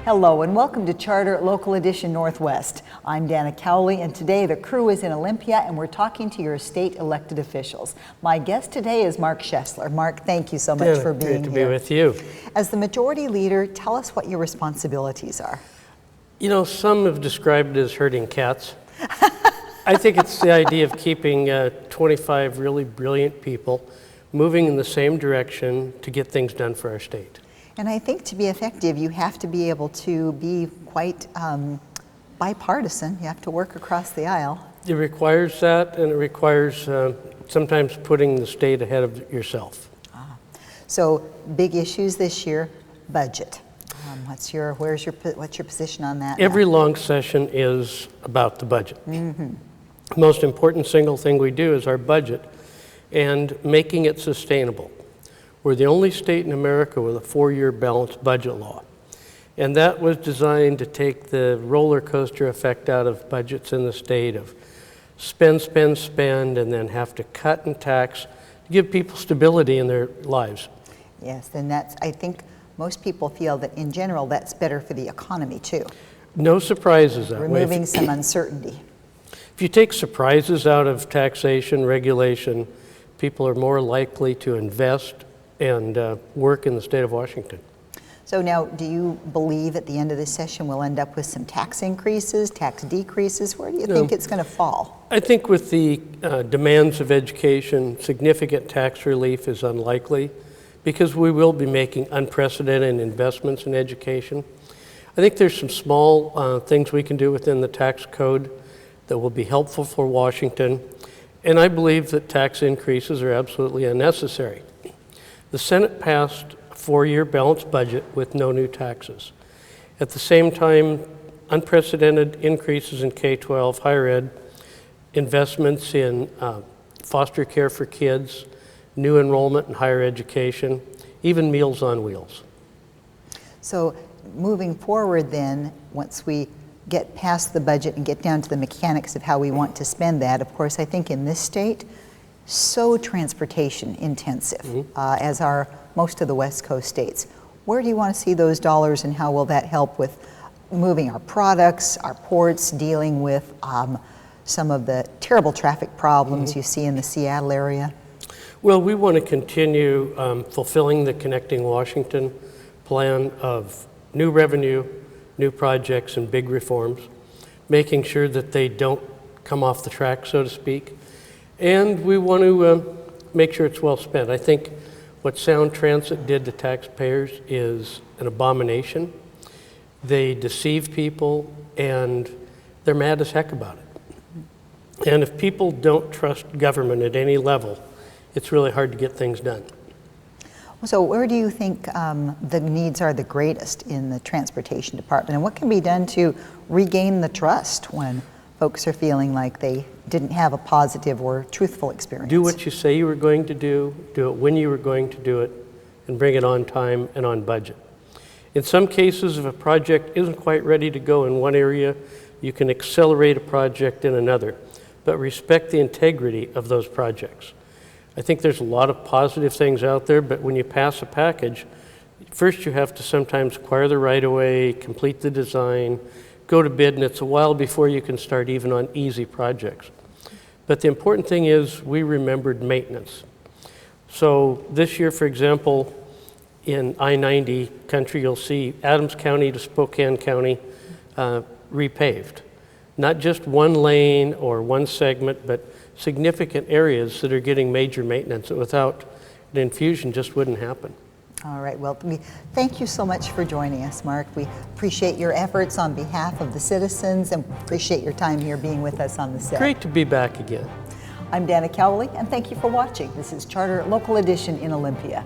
Hello and welcome to Charter Local Edition Northwest. I'm Dana Cowley and today the crew is in Olympia and we're talking to your state elected officials. My guest today is Mark Schoesler. Mark, thank you so much for being here. Great to be with you. As the majority leader, tell us what your responsibilities are. You know, some have described it as herding cats. I think it's the idea of keeping 25 really brilliant people moving in the same direction to get things done for our state. And I think to be effective, you have to be able to be quite bipartisan. You have to work across the aisle. It requires that, and it requires sometimes putting the state ahead of yourself. So big issues this year, budget. What's your position on that? Every long session is about the budget. Mm-hmm. The most important single thing we do is our budget and making it sustainable. We're the only state in America with a 4-year balanced budget law. And that was designed to take the roller coaster effect out of budgets in the state of spend, spend, spend, and then have to cut and tax to give people stability in their lives. Yes, and I think most people feel that in general that's better for the economy too. No surprises that way. Removing some uncertainty. If you take surprises out of taxation, regulation, people are more likely to invest and work in the state of Washington. So now, do you believe at the end of this session we'll end up with some tax increases, tax decreases? Where do you think it's going to fall? I think with the demands of education, significant tax relief is unlikely because we will be making unprecedented investments in education. I think there's some small things we can do within the tax code that will be helpful for Washington, and I believe that tax increases are absolutely unnecessary. The Senate passed a 4-year balanced budget with no new taxes. At the same time, unprecedented increases in K-12, higher ed, investments in foster care for kids, new enrollment in higher education, even Meals on Wheels. So moving forward then, once we get past the budget and get down to the mechanics of how we want to spend that, of course, I think in this state, so transportation intensive, as are most of the West Coast states. Where do you want to see those dollars and how will that help with moving our products, our ports, dealing with some of the terrible traffic problems you see in the Seattle area? Well, we want to continue fulfilling the Connecting Washington plan of new revenue, new projects, and big reforms, making sure that they don't come off the track, so to speak. And we want to make sure it's well spent. I think what Sound Transit did to taxpayers is an abomination. They deceive people and they're mad as heck about it. And if people don't trust government at any level, it's really hard to get things done. So where do you think the needs are the greatest in the transportation department, and what can be done to regain the trust when folks are feeling like they didn't have a positive or truthful experience? Do what you say you were going to do it when you were going to do it, and bring it on time and on budget. In some cases, if a project isn't quite ready to go in one area, you can accelerate a project in another, but respect the integrity of those projects. I think there's a lot of positive things out there, but when you pass a package, first you have to sometimes acquire the right-of-way, complete the design, go to bid, and it's a while before you can start even on easy projects. But the important thing is we remembered maintenance. So this year, for example, in I-90 country, you'll see Adams County to Spokane County repaved. Not just one lane or one segment, but significant areas that are getting major maintenance that without an infusion just wouldn't happen. All right, well, thank you so much for joining us, Mark. We appreciate your efforts on behalf of the citizens and appreciate your time here being with us on the set. Great to be back again. I'm Dana Cowley, and thank you for watching. This is Charter Local Edition in Olympia.